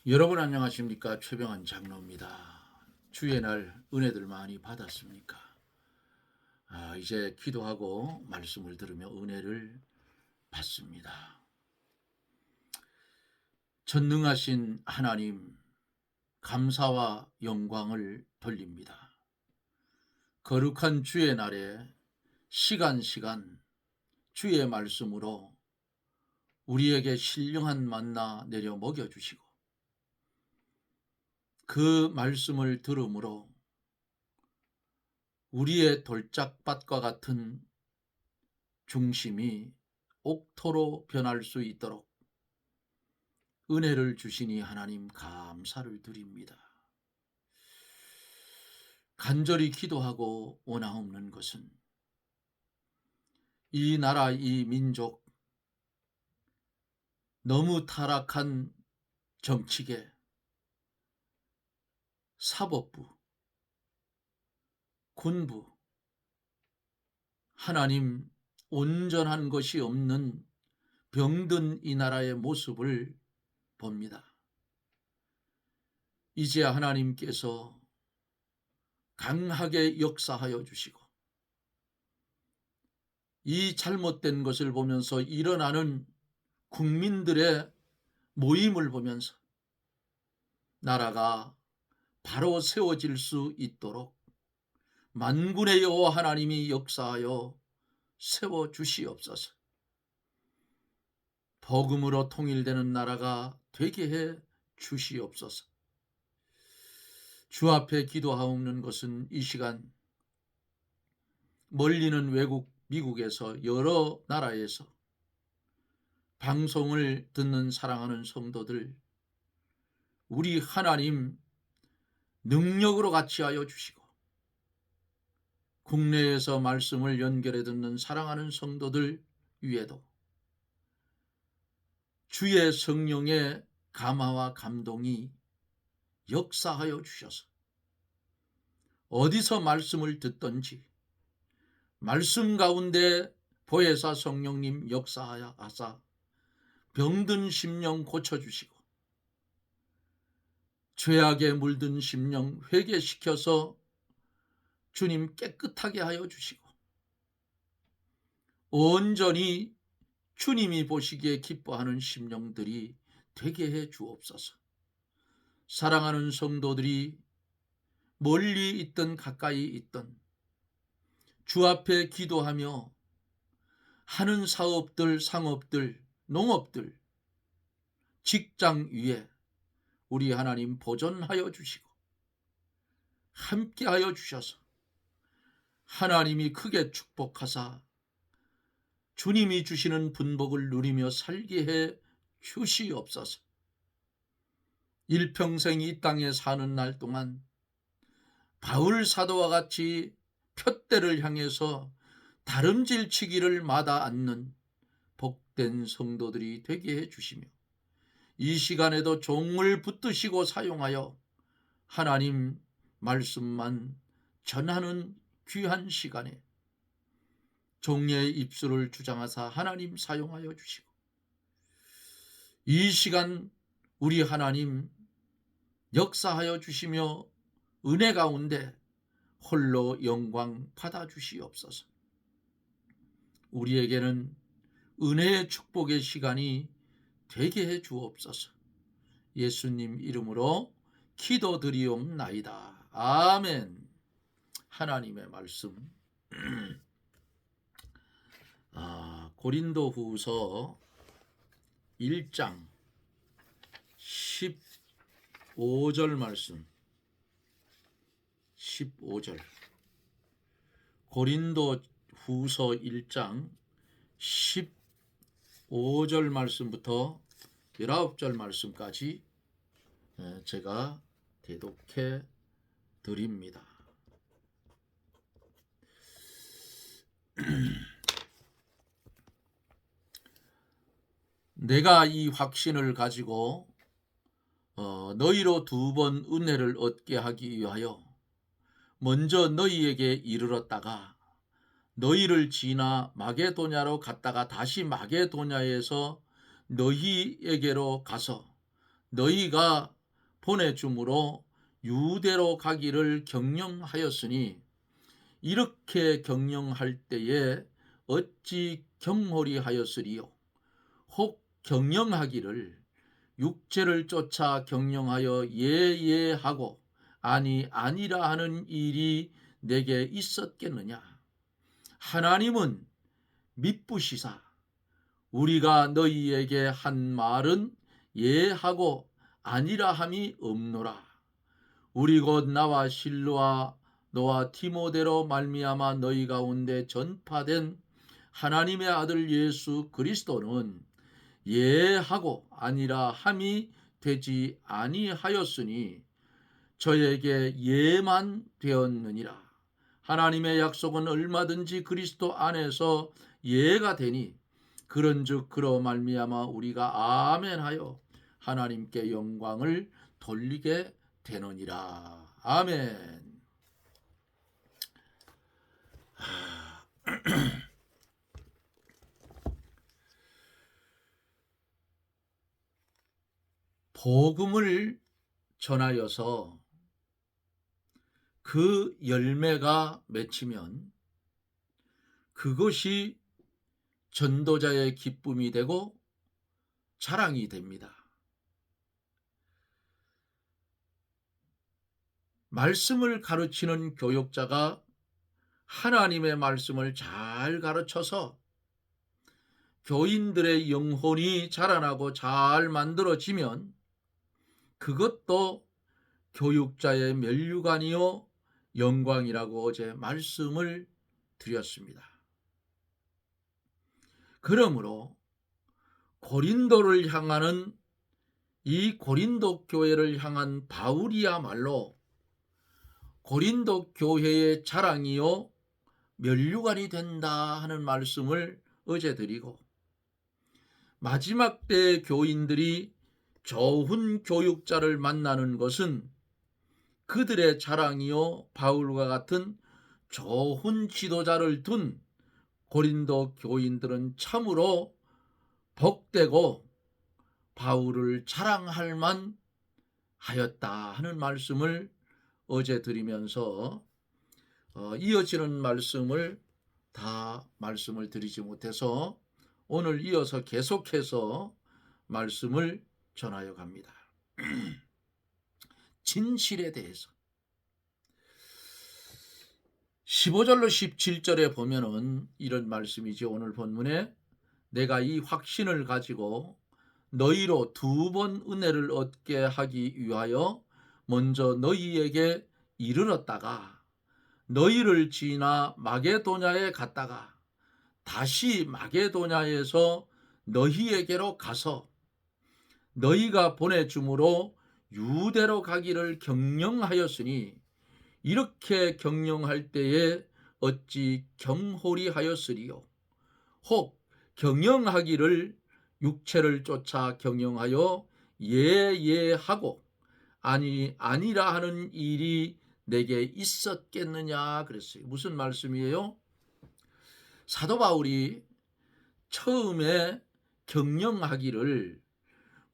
여러분 안녕하십니까? 최병환 장로입니다. 주의 날 은혜들 많이 받았습니까? 이제 기도하고 말씀을 들으며 은혜를 받습니다. 전능하신 하나님, 감사와 영광을 돌립니다. 거룩한 주의 날에 시간 주의 말씀으로 우리에게 신령한 만나 내려 먹여주시고 그 말씀을 들음으로 우리의 돌짝밭과 같은 중심이 옥토로 변할 수 있도록 은혜를 주시니 하나님 감사를 드립니다. 간절히 기도하고 원하옵는 것은 이 나라 이 민족 너무 타락한 정치계, 사법부, 군부, 하나님 온전한 것이 없는 병든 이 나라의 모습을 봅니다. 이제야 하나님께서 강하게 역사하여 주시고 이 잘못된 것을 보면서 일어나는 국민들의 모임을 보면서 나라가 바로 세워질 수 있도록 만군의 여호와 하나님이 역사하여 세워주시옵소서. 복음으로 통일되는 나라가 되게 해 주시옵소서. 주 앞에 기도하옵는 것은 이 시간 멀리는 외국 미국에서 여러 나라에서 방송을 듣는 사랑하는 성도들, 우리 하나님 능력으로 같이 하여 주시고 국내에서 말씀을 연결해 듣는 사랑하는 성도들 위에도 주의 성령의 감화와 감동이 역사하여 주셔서 어디서 말씀을 듣든지 말씀 가운데 보혜사 성령님 역사하여 하사 병든 심령 고쳐주시고 죄악에 물든 심령 회개시켜서 주님 깨끗하게 하여 주시고 온전히 주님이 보시기에 기뻐하는 심령들이 되게 해 주옵소서. 사랑하는 성도들이 멀리 있든 가까이 있든 주 앞에 기도하며 하는 사업들, 상업들, 농업들, 직장 위에 우리 하나님 보존하여 주시고 함께하여 주셔서 하나님이 크게 축복하사 주님이 주시는 분복을 누리며 살게 해 주시옵소서. 일평생 이 땅에 사는 날 동안 바울 사도와 같이 푯대를 향해서 다름질치기를 마다 않는 복된 성도들이 되게 해 주시며 이 시간에도 종을 붙드시고 사용하여 하나님 말씀만 전하는 귀한 시간에 종의 입술을 주장하사 하나님 사용하여 주시고 이 시간 우리 하나님 역사하여 주시며 은혜 가운데 홀로 영광 받아 주시옵소서. 우리에게는 은혜의 축복의 시간이 되게 해 주옵소서. 예수님 이름으로 기도드리옵나이다. 아멘. 하나님의 말씀 고린도후서 1장 15절 말씀 15절 고린도후서 1장 15절 말씀부터 19절 말씀까지 제가 대독해 드립니다. 내가 이 확신을 가지고 너희로 2번 은혜를 얻게 하기 위하여 먼저 너희에게 이르렀다가 너희를 지나 마게도냐로 갔다가 다시 마게도냐에서 너희에게로 가서 너희가 보내줌으로 유대로 가기를 경영하였으니 이렇게 경영할 때에 어찌 경홀히 하였으리요. 혹 경영하기를 육체를 쫓아 경영하여 예예하고 아니라 하는 일이 내게 있었겠느냐. 하나님은 미쁘시사 우리가 너희에게 한 말은 예하고 아니라 함이 없노라. 우리 곧 나와 실로와 너와 디모데로 말미암아 너희 가운데 전파된 하나님의 아들 예수 그리스도는 예하고 아니라 함이 되지 아니하였으니 저에게 예만 되었느니라. 하나님의 약속은 얼마든지 그리스도 안에서 예가 되니 그런즉 그로 말미암아 우리가 아멘하여 하나님께 영광을 돌리게 되느니라. 아멘. 복음을 전하여서 그 열매가 맺히면 그것이 전도자의 기쁨이 되고 자랑이 됩니다. 말씀을 가르치는 교육자가 하나님의 말씀을 잘 가르쳐서 교인들의 영혼이 자라나고 잘 만들어지면 그것도 교육자의 면류관이요 영광이라고 어제 말씀을 드렸습니다. 그러므로 고린도를 향하는 이 고린도 교회를 향한 바울이야말로 고린도 교회의 자랑이요 면류관이 된다 하는 말씀을 어제 드리고 마지막 때의 교인들이 좋은 교육자를 만나는 것은 그들의 자랑이요 바울과 같은 좋은 지도자를 둔 고린도 교인들은 참으로 복되고 바울을 자랑할 만 하였다 하는 말씀을 어제 드리면서 이어지는 말씀을 다 말씀을 드리지 못해서 오늘 이어서 계속해서 말씀을 전하여 갑니다. 진실에 대해서 15절로 17절에 보면은 이런 말씀이죠. 오늘 본문에 내가 이 확신을 가지고 너희로 2번 은혜를 얻게 하기 위하여 먼저 너희에게 이르렀다가 너희를 지나 마게도냐에 갔다가 다시 마게도냐에서 너희에게로 가서 너희가 보내줌으로 유대로 가기를 경영하였으니 이렇게 경영할 때에 어찌 경홀히 하였으리요. 혹 경영하기를 육체를 쫓아 경영하여 예하고 아니라 하는 일이 내게 있었겠느냐 그랬어요. 무슨 말씀이에요? 사도 바울이 처음에 경영하기를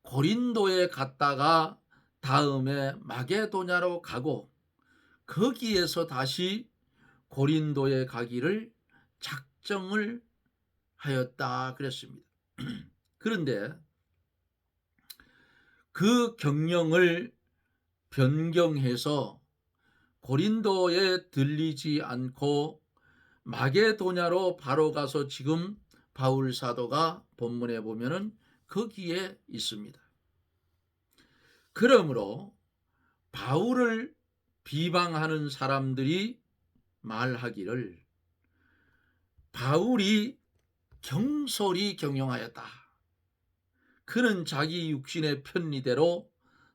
고린도에 갔다가 다음에 마게도냐로 가고 거기에서 다시 고린도에 가기를 작정을 하였다 그랬습니다. 그런데 그 경영을 변경해서 고린도에 들리지 않고 마게도냐로 바로 가서 지금 바울 사도가 본문에 보면은 거기에 있습니다. 그러므로 바울을 비방하는 사람들이 말하기를 바울이 경솔히 경영하였다. 그는 자기 육신의 편리대로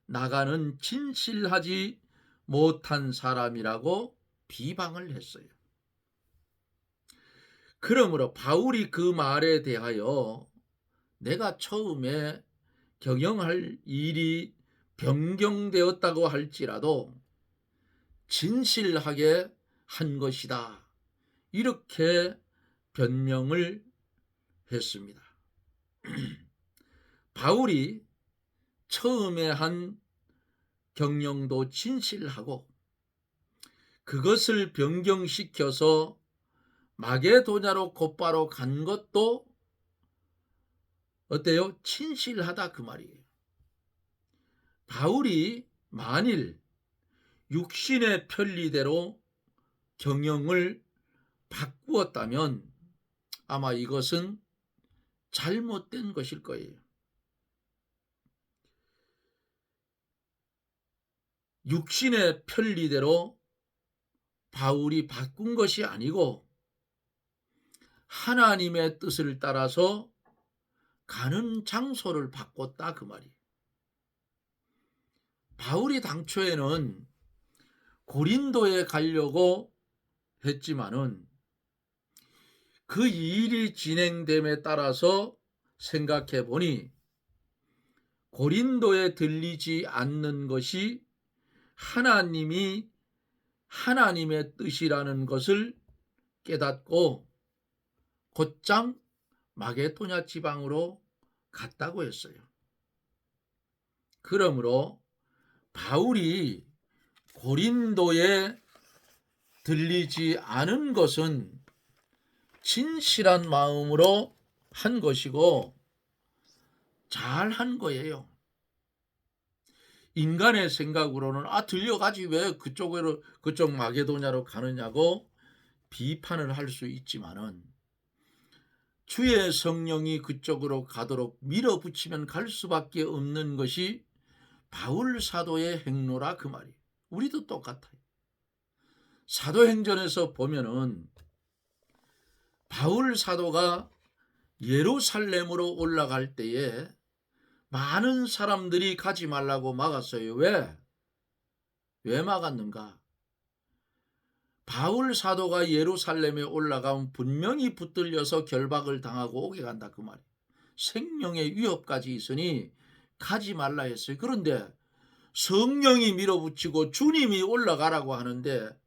나가는 진실하지 못한 사람이라고 비방을 했어요. 그러므로 바울이 그 말에 대하여 내가 처음에 경영할 일이 변경되었다고 할지라도 진실하게 한 것이다. 이렇게 변명을 했습니다. 바울이 처음에 한 경영도 진실하고 그것을 변경시켜서 마게도냐로 곧바로 간 것도 어때요? 진실하다 그 말이에요. 바울이 만일 육신의 편리대로 경영을 바꾸었다면 아마 이것은 잘못된 것일 거예요. 육신의 편리대로 바울이 바꾼 것이 아니고 하나님의 뜻을 따라서 가는 장소를 바꿨다 그 말이에요. 바울이 당초에는 고린도에 가려고 했지만은 그 일이 진행됨에 따라서 생각해 보니 고린도에 들리지 않는 것이 하나님의 뜻이라는 것을 깨닫고 곧장 마게도냐 지방으로 갔다고 했어요. 그러므로 바울이 고린도에 들리지 않은 것은 진실한 마음으로 한 것이고 잘한 거예요. 인간의 생각으로는 들려가지 왜 그쪽 마게도냐로 가느냐고 비판을 할 수 있지만은 주의 성령이 그쪽으로 가도록 밀어붙이면 갈 수밖에 없는 것이 바울 사도의 행로라 그 말이에요. 우리도 똑같아요. 사도행전에서 보면은 바울 사도가 예루살렘으로 올라갈 때에 많은 사람들이 가지 말라고 막았어요. 왜 막았는가? 바울 사도가 예루살렘에 올라가면 분명히 붙들려서 결박을 당하고 오게 간다 그 말이에요. 생명의 위협까지 있으니 가지 말라 했어요. 그런데 성령이 밀어붙이고 주님이 올라가라고 하는데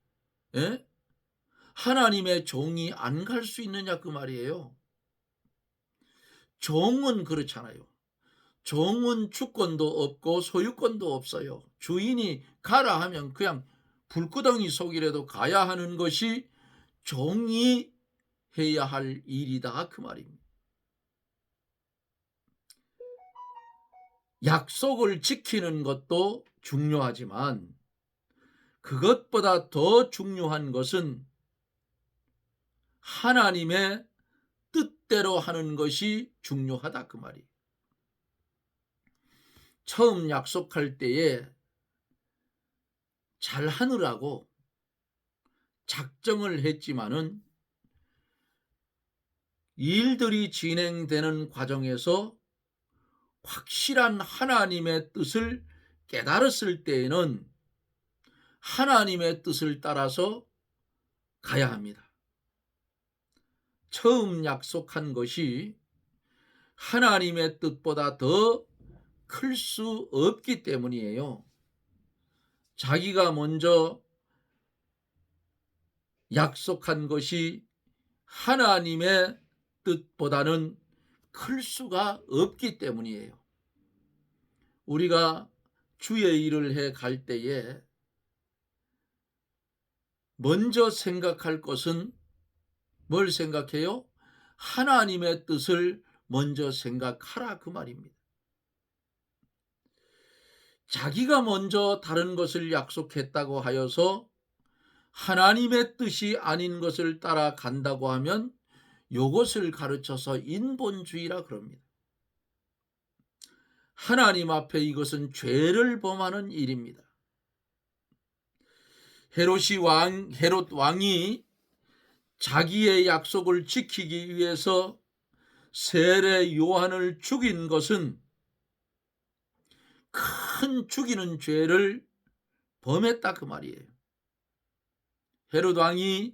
하나님의 종이 안 갈 수 있느냐 그 말이에요. 종은 그렇잖아요. 종은 주권도 없고 소유권도 없어요. 주인이 가라 하면 그냥 불구덩이 속이라도 가야 하는 것이 종이 해야 할 일이다 그 말입니다. 약속을 지키는 것도 중요하지만 그것보다 더 중요한 것은 하나님의 뜻대로 하는 것이 중요하다 그 말이에요. 처음 약속할 때에 잘 하느라고 작정을 했지만은 일들이 진행되는 과정에서 확실한 하나님의 뜻을 깨달았을 때에는 하나님의 뜻을 따라서 가야 합니다. 처음 약속한 것이 하나님의 뜻보다 더 클 수 없기 때문이에요. 자기가 먼저 약속한 것이 하나님의 뜻보다는 클 수가 없기 때문이에요. 우리가 주의 일을 해 갈 때에 먼저 생각할 것은 뭘 생각해요? 하나님의 뜻을 먼저 생각하라 그 말입니다. 자기가 먼저 다른 것을 약속했다고 하여서 하나님의 뜻이 아닌 것을 따라간다고 하면 이것을 가르쳐서 인본주의라 그럽니다. 하나님 앞에 이것은 죄를 범하는 일입니다. 헤롯 왕이 자기의 약속을 지키기 위해서 세례 요한을 죽인 것은 큰 죽이는 죄를 범했다 그 말이에요. 헤롯 왕이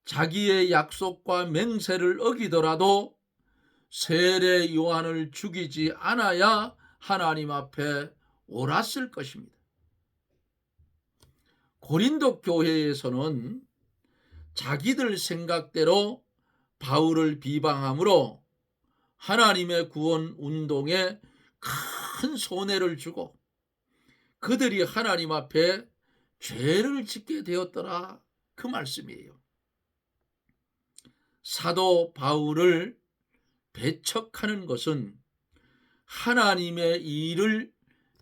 자기의 약속과 맹세를 어기더라도 세례 요한을 죽이지 않아야 하나님 앞에 옳았을 것입니다. 고린도 교회에서는 자기들 생각대로 바울을 비방함으로 하나님의 구원 운동에 큰 손해를 주고 그들이 하나님 앞에 죄를 짓게 되었더라, 그 말씀이에요. 사도 바울을 배척하는 것은 하나님의 일을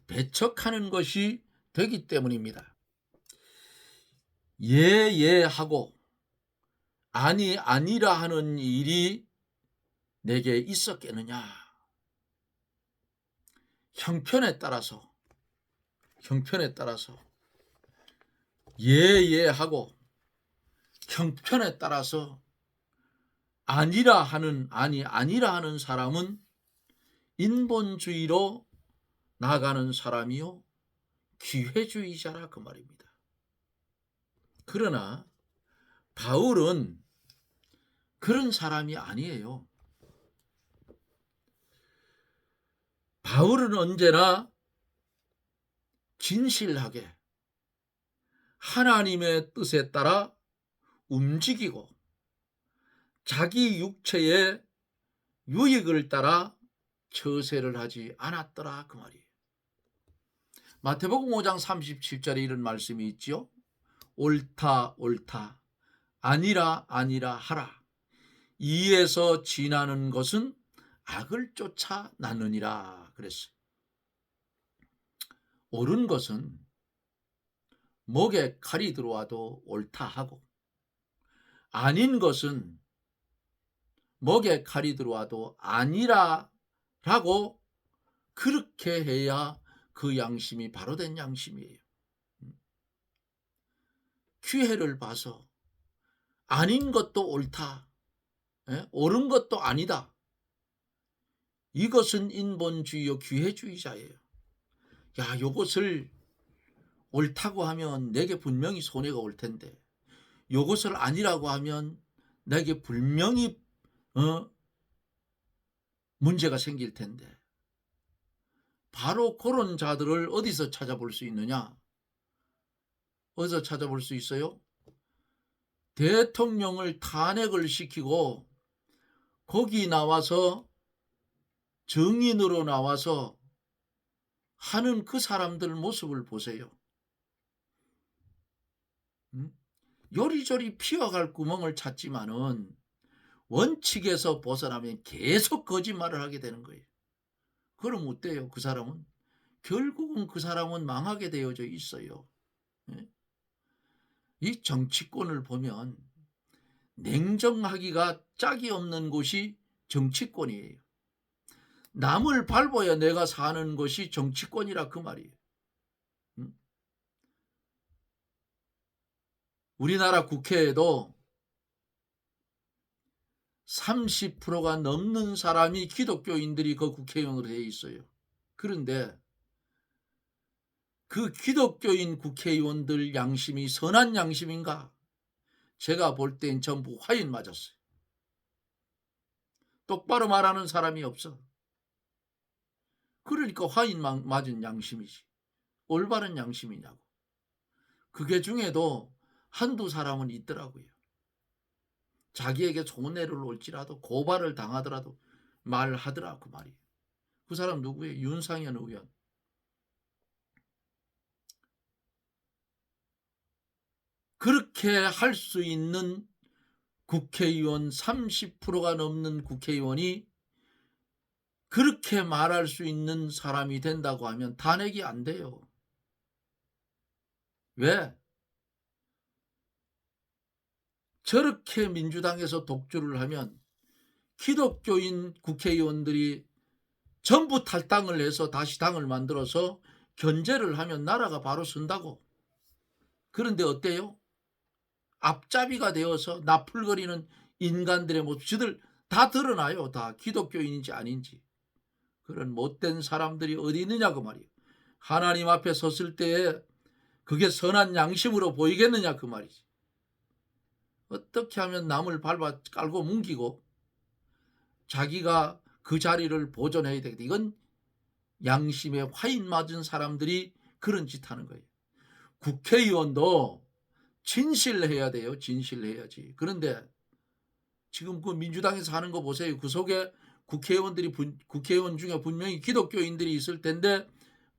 배척하는 것이 되기 때문입니다. 하고 아니라 하는 일이 내게 있었겠느냐. 형편에 따라서 하고 형편에 따라서 아니라 하는 사람은 인본주의로 나가는 사람이요 기회주의자라, 그 말입니다. 그러나 바울은 그런 사람이 아니에요. 바울은 언제나 진실하게 하나님의 뜻에 따라 움직이고 자기 육체의 유익을 따라 처세를 하지 않았더라, 그 말이에요. 마태복음 5장 37절에 이런 말씀이 있지요. 옳다 아니라 하라. 이에서 지나는 것은 악을 쫓아 나느니라 그랬어요. 옳은 것은 목에 칼이 들어와도 옳다 하고, 아닌 것은 목에 칼이 들어와도 아니라 라고, 그렇게 해야 그 양심이 바로된 양심이에요. 기회를 봐서 아닌 것도 옳다, 옳은 것도 아니다, 이것은 인본주의요 기회주의자예요. 야, 요것을 옳다고 하면 내게 분명히 손해가 올 텐데, 요것을 아니라고 하면 내게 분명히 문제가 생길 텐데, 바로 그런 자들을 어디서 찾아볼 수 있느냐? 어디서 찾아볼 수 있어요? 대통령을 탄핵을 시키고 거기 나와서 정인으로 나와서 하는 그 사람들 모습을 보세요. 요리조리 피어갈 구멍을 찾지만은 원칙에서 벗어나면 계속 거짓말을 하게 되는 거예요. 그럼 어때요? 그 사람은 결국은 그 사람은 망하게 되어져 있어요. 이 정치권을 보면 냉정하기가 짝이 없는 곳이 정치권이에요. 남을 밟아야 내가 사는 것이 정치권이라, 그 말이에요. 우리나라 국회에도 30%가 넘는 사람이 기독교인들이 그 국회의원으로 되어 있어요. 그런데 그 기독교인 국회의원들 양심이 선한 양심인가? 제가 볼 땐 전부 화인 맞았어요. 똑바로 말하는 사람이 없어. 그러니까 화인 맞은 양심이지. 올바른 양심이냐고. 그게 중에도 한두 사람은 있더라고요. 자기에게 손해를 올지라도 고발을 당하더라도 말하더라, 그 말이에요. 그 사람 누구예요? 윤상현 의원. 그렇게 할 수 있는 국회의원 30%가 넘는 국회의원이 그렇게 말할 수 있는 사람이 된다고 하면 탄핵이 안 돼요. 왜? 저렇게 민주당에서 독주를 하면 기독교인 국회의원들이 전부 탈당을 해서 다시 당을 만들어서 견제를 하면 나라가 바로 선다고. 그런데 어때요? 앞잡이가 되어서 나풀거리는 인간들의 모습, 저들 다 드러나요. 다 기독교인인지 아닌지. 그런 못된 사람들이 어디 있느냐고 말이에요. 하나님 앞에 섰을 때에 그게 선한 양심으로 보이겠느냐, 그 말이지. 어떻게 하면 남을 밟아 깔고 뭉기고 자기가 그 자리를 보존해야 되겠다. 이건 양심에 화인 맞은 사람들이 그런 짓 하는 거예요. 국회의원도 진실해야 돼요. 진실해야지. 그런데 지금 그 민주당에서 하는 거 보세요. 그 속에 국회의원 중에 분명히 기독교인들이 있을 텐데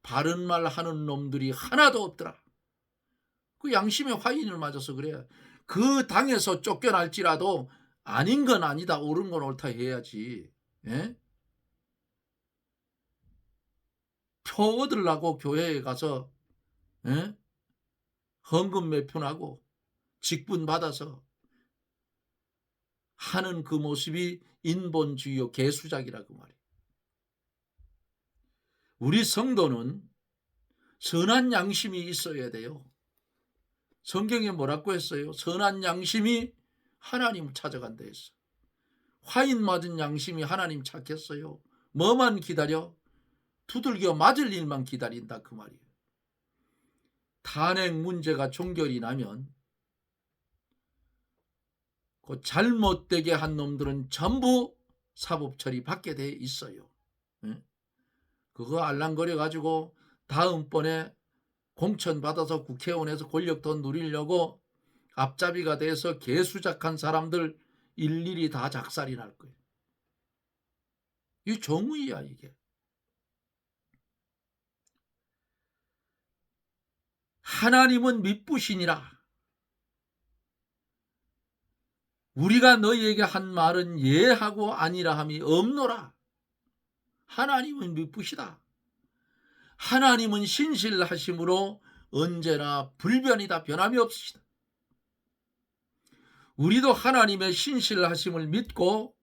바른 말 하는 놈들이 하나도 없더라. 그 양심의 화인을 맞아서 그래. 그 당에서 쫓겨날지라도 아닌 건 아니다, 옳은 건 옳다 해야지. 예? 표 얻으려고 교회에 가서 예? 헌금 매표하고 직분 받아서 하는 그 모습이 인본주의요 개수작이라고 말이에요. 우리 성도는 선한 양심이 있어야 돼요. 성경에 뭐라고 했어요? 선한 양심이 하나님을 찾아간다 했어. 화인 맞은 양심이 하나님 찾겠어요? 뭐만 기다려? 두들겨 맞을 일만 기다린다 그 말이에요. 탄핵 문제가 종결이 나면 그 잘못되게 한 놈들은 전부 사법처리 받게 돼 있어요. 그거 알랑거려 가지고 다음번에 공천 받아서 국회의원에서 권력 더 누리려고 앞잡이가 돼서 개수작한 사람들 일일이 다 작살이 날 거예요. 이 정의야 이게. 하나님은 미쁘시니라. 우리가 너희에게 한 말은 예하고 아니라 함이 없노라. 하나님은 미쁘시다. 하나님은 신실하심으로 언제나 불변이다. 변함이 없으시다. 우리도 하나님의 신실하심을 믿고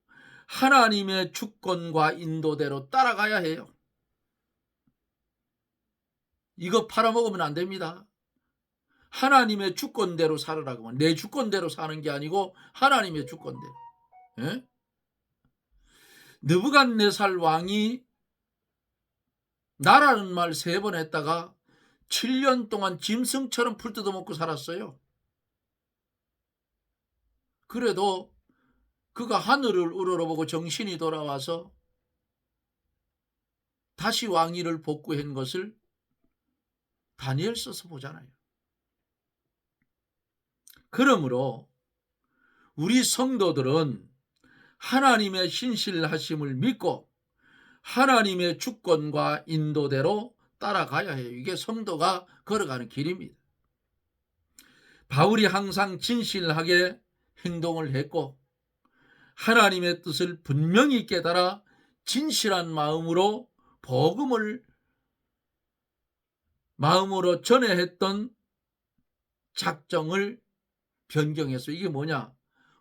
하나님의 주권과 인도대로 따라가야 해요. 이거 팔아먹으면 안 됩니다. 하나님의 주권대로 살으라고 하면 내 주권대로 사는 게 아니고 하나님의 주권대로. 예? 느부갓네살 왕이 나라는 말 3번 했다가 7년 동안 짐승처럼 풀 뜯어먹고 살았어요. 그래도 그가 하늘을 우러러보고 정신이 돌아와서 다시 왕위를 복구한 것을 다니엘서서 보잖아요. 그러므로 우리 성도들은 하나님의 신실하심을 믿고 하나님의 주권과 인도대로 따라가야 해요. 이게 성도가 걸어가는 길입니다. 바울이 항상 진실하게 행동을 했고 하나님의 뜻을 분명히 깨달아 진실한 마음으로 복음을 마음으로 전해했던 작정을 변경해서 이게 뭐냐?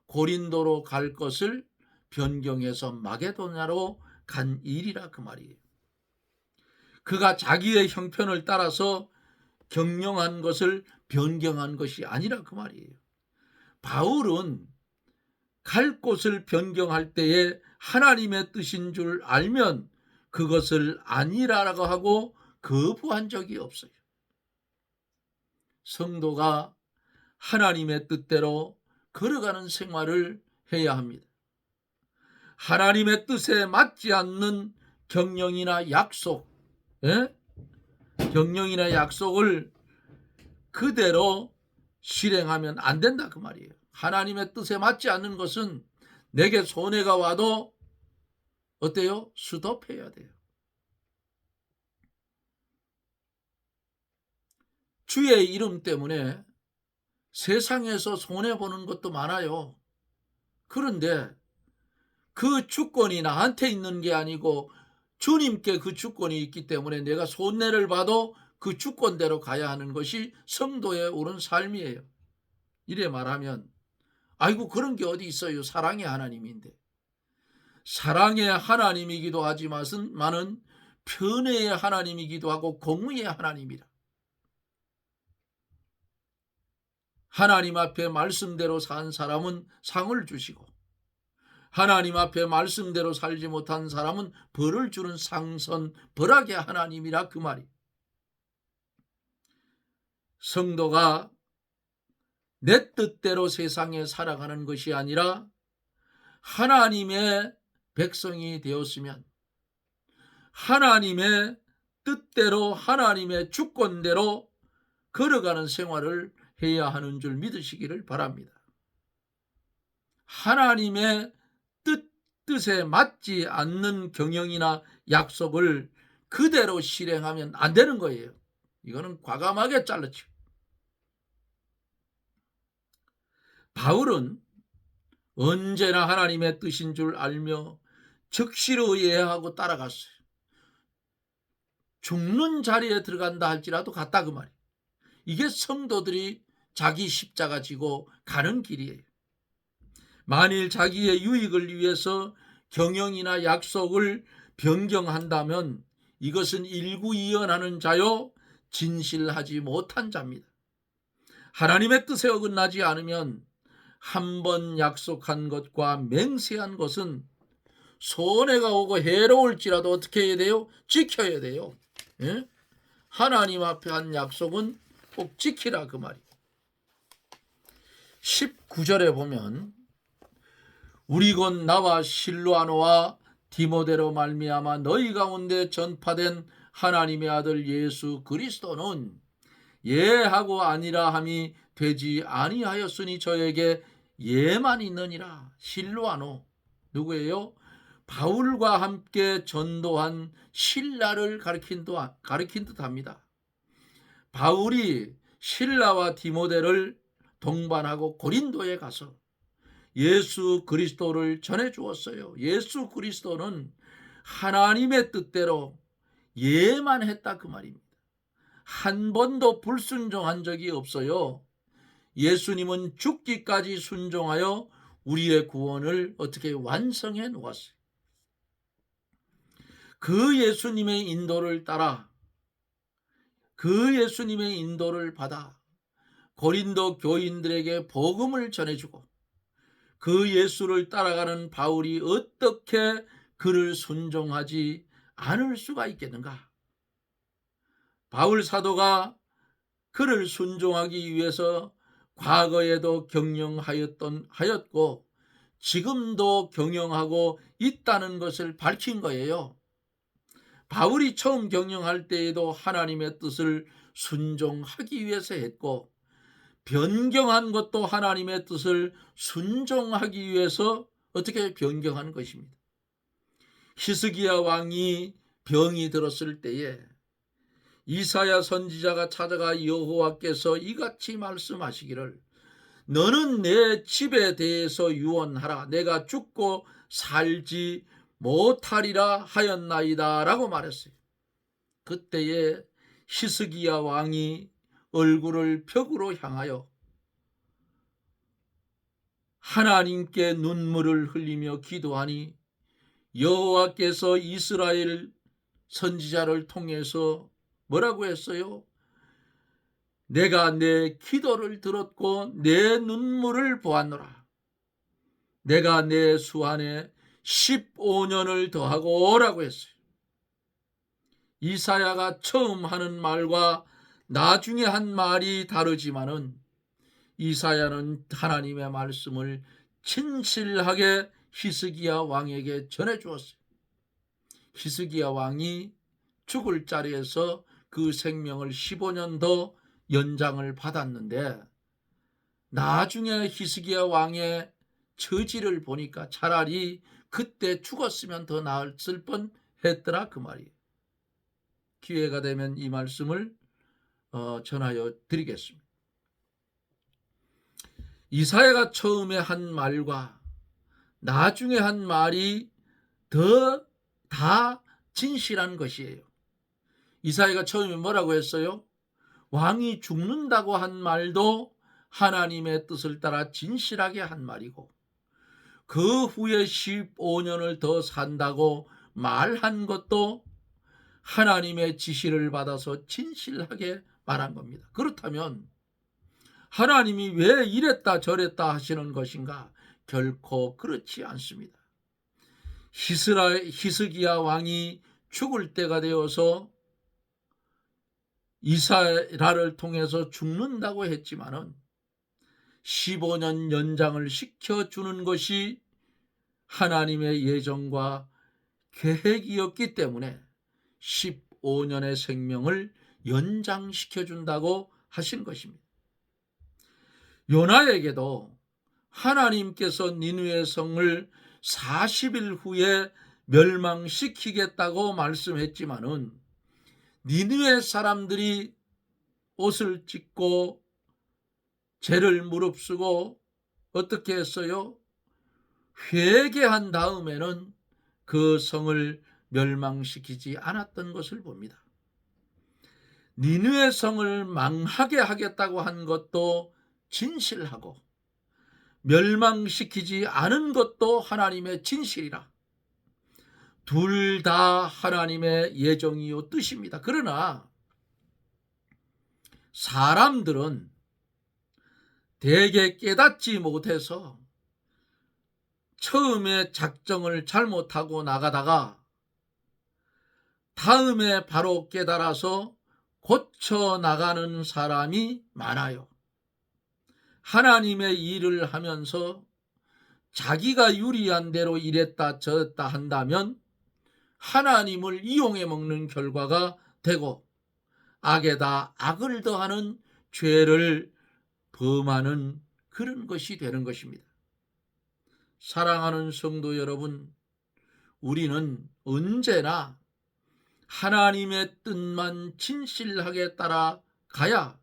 고린도로 갈 것을 변경해서 마게도냐로 간 일이라 그 말이에요. 그가 자기의 형편을 따라서 경영한 것을 변경한 것이 아니라 그 말이에요. 바울은 갈 곳을 변경할 때에 하나님의 뜻인 줄 알면 그것을 아니라고 하고 거부한 적이 없어요. 성도가 하나님의 뜻대로 걸어가는 생활을 해야 합니다. 하나님의 뜻에 맞지 않는 경영이나 약속, 경영이나 약속을 그대로 실행하면 안 된다 그 말이에요. 하나님의 뜻에 맞지 않는 것은 내게 손해가 와도 어때요? 스톱해야 돼요. 주의 이름 때문에 세상에서 손해보는 것도 많아요. 그런데 그 주권이 나한테 있는 게 아니고 주님께 그 주권이 있기 때문에 내가 손해를 봐도 그 주권대로 가야 하는 것이 성도의 옳은 삶이에요. 이래 말하면 아이고 그런 게 어디 있어요. 사랑의 하나님인데. 사랑의 하나님이기도 하지만은 편애의 하나님이기도 하고 공의의 하나님이라. 하나님 앞에 말씀대로 산 사람은 상을 주시고 하나님 앞에 말씀대로 살지 못한 사람은 벌을 주는 상선 벌악의 하나님이라 그 말이. 성도가 내 뜻대로 세상에 살아가는 것이 아니라 하나님의 백성이 되었으면 하나님의 뜻대로 하나님의 주권대로 걸어가는 생활을 해야 하는 줄 믿으시기를 바랍니다. 하나님의 뜻 뜻에 맞지 않는 경영이나 약속을 그대로 실행하면 안 되는 거예요. 이거는 과감하게 잘랐죠. 바울은 언제나 하나님의 뜻인 줄 알며 적시로 이해하고 따라갔어요. 죽는 자리에 들어간다 할지라도 갔다 그 말이에요. 이게 성도들이 자기 십자가 지고 가는 길이에요. 만일 자기의 유익을 위해서 경영이나 약속을 변경한다면 이것은 일구이연하는 자요 진실하지 못한 자입니다. 하나님의 뜻에 어긋나지 않으면 한 번 약속한 것과 맹세한 것은 손해가 오고 해로울지라도 어떻게 해야 돼요? 지켜야 돼요. 예? 하나님 앞에 한 약속은 꼭 지키라 그 말이에요. 19절에 보면 우리 곧 나와 실로아노와 디모데로 말미암아 너희 가운데 전파된 하나님의 아들 예수 그리스도는 예하고 아니라 함이 되지 아니하였으니 저에게 예만 있느니라. 실로아노 누구예요? 바울과 함께 전도한 신라를 가리킨 듯합니다. 바울이 신라와 디모데를 동반하고 고린도에 가서 예수 그리스도를 전해 주었어요. 예수 그리스도는 하나님의 뜻대로 예만 했다 그 말입니다. 한 번도 불순종한 적이 없어요. 예수님은 죽기까지 순종하여 우리의 구원을 어떻게 완성해 놓았어요. 그 예수님의 인도를 따라 그 예수님의 인도를 받아 고린도 교인들에게 복음을 전해주고 그 예수를 따라가는 바울이 어떻게 그를 순종하지 않을 수가 있겠는가? 바울 사도가 그를 순종하기 위해서 과거에도 경영하였고 지금도 경영하고 있다는 것을 밝힌 거예요. 바울이 처음 경영할 때에도 하나님의 뜻을 순종하기 위해서 했고 변경한 것도 하나님의 뜻을 순종하기 위해서 어떻게 변경한 것입니다. 히스기야 왕이 병이 들었을 때에 이사야 선지자가 찾아가 여호와께서 이같이 말씀하시기를 너는 내 집에 대해서 유언하라. 내가 죽고 살지 못하리라 하였나이다 라고 말했어요. 그때에 히스기야 왕이 얼굴을 벽으로 향하여 하나님께 눈물을 흘리며 기도하니 여호와께서 이스라엘 선지자를 통해서 뭐라고 했어요? 내가 내 기도를 들었고 내 눈물을 보았노라. 내가 내 수한에 15년을 더하고 오라고 했어요. 이사야가 처음 하는 말과 나중에 한 말이 다르지만은 이사야는 하나님의 말씀을 진실하게 히스기야 왕에게 전해 주었어요. 히스기야 왕이 죽을 자리에서 그 생명을 15년 더 연장을 받았는데 나중에 히스기야 왕의 처지를 보니까 차라리 그때 죽었으면 더 나았을 뻔했더라 그 말이에요. 기회가 되면 이 말씀을 전하여 드리겠습니다. 이사야가 처음에 한 말과 나중에 한 말이 다 진실한 것이에요. 이사야가 처음에 뭐라고 했어요? 왕이 죽는다고 한 말도 하나님의 뜻을 따라 진실하게 한 말이고 그 후에 15년을 더 산다고 말한 것도 하나님의 지시를 받아서 진실하게 말한 겁니다. 그렇다면 하나님이 왜 이랬다 저랬다 하시는 것인가? 결코 그렇지 않습니다. 히스기야 왕이 죽을 때가 되어서 이사야를 통해서 죽는다고 했지만은 15년 연장을 시켜주는 것이 하나님의 예정과 계획이었기 때문에 15년의 생명을 연장시켜준다고 하신 것입니다. 요나에게도 하나님께서 니느웨 성을 40일 후에 멸망시키겠다고 말씀했지만은 니느웨 사람들이 옷을 찢고 죄를 무릅쓰고 어떻게 했어요? 회개한 다음에는 그 성을 멸망시키지 않았던 것을 봅니다. 니느웨 성을 망하게 하겠다고 한 것도 진실하고 멸망시키지 않은 것도 하나님의 진실이라. 둘 다 하나님의 예정이요 뜻입니다. 그러나 사람들은 대개 깨닫지 못해서 처음에 작정을 잘못하고 나가다가 다음에 바로 깨달아서 고쳐 나가는 사람이 많아요. 하나님의 일을 하면서 자기가 유리한 대로 이랬다 저랬다 한다면 하나님을 이용해 먹는 결과가 되고 악에다 악을 더하는 죄를 범하는 그런 것이 되는 것입니다. 사랑하는 성도 여러분, 우리는 언제나 하나님의 뜻만 진실하게 따라가야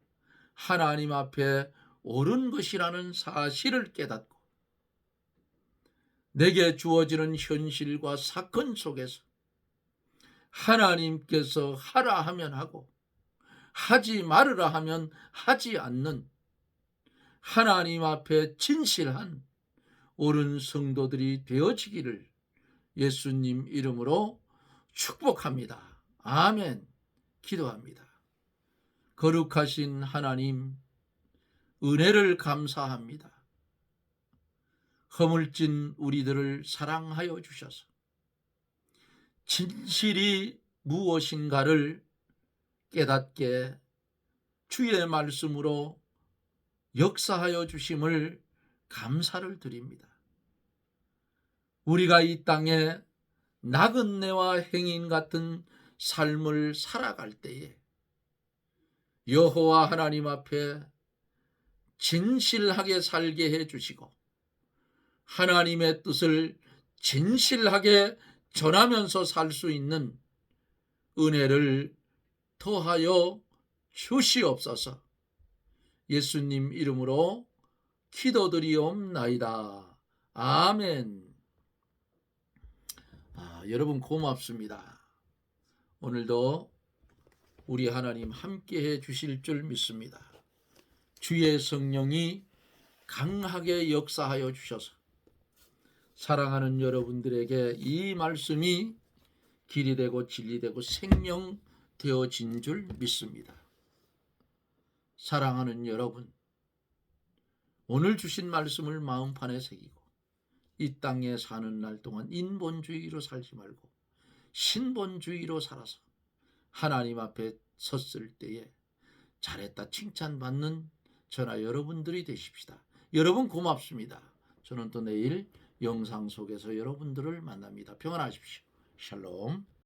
하나님 앞에 옳은 것이라는 사실을 깨닫고 내게 주어지는 현실과 사건 속에서 하나님께서 하라 하면 하고 하지 말으라 하면 하지 않는 하나님 앞에 진실한 옳은 성도들이 되어지기를 예수님 이름으로 축복합니다. 아멘. 기도합니다. 거룩하신 하나님, 은혜를 감사합니다. 허물진 우리들을 사랑하여 주셔서 진실이 무엇인가를 깨닫게 주의 말씀으로 역사하여 주심을 감사를 드립니다. 우리가 이 땅에 나그네와 행인 같은 삶을 살아갈 때에 여호와 하나님 앞에 진실하게 살게 해주시고 하나님의 뜻을 진실하게 전하면서 살 수 있는 은혜를 더하여 주시옵소서. 예수님 이름으로 기도드리옵나이다. 아멘. 여러분 고맙습니다. 오늘도 우리 하나님 함께해 주실 줄 믿습니다. 주의 성령이 강하게 역사하여 주셔서 사랑하는 여러분들에게 이 말씀이 길이 되고 진리 되고 생명 되어진 줄 믿습니다. 사랑하는 여러분, 오늘 주신 말씀을 마음판에 새기고 이 땅에 사는 날 동안 인본주의로 살지 말고 신본주의로 살아서 하나님 앞에 섰을 때에 잘했다 칭찬받는 저나 여러분들이 되십시다. 여러분 고맙습니다. 저는 또 내일 영상 속에서 여러분들을 만납니다. 평안하십시오. 샬롬.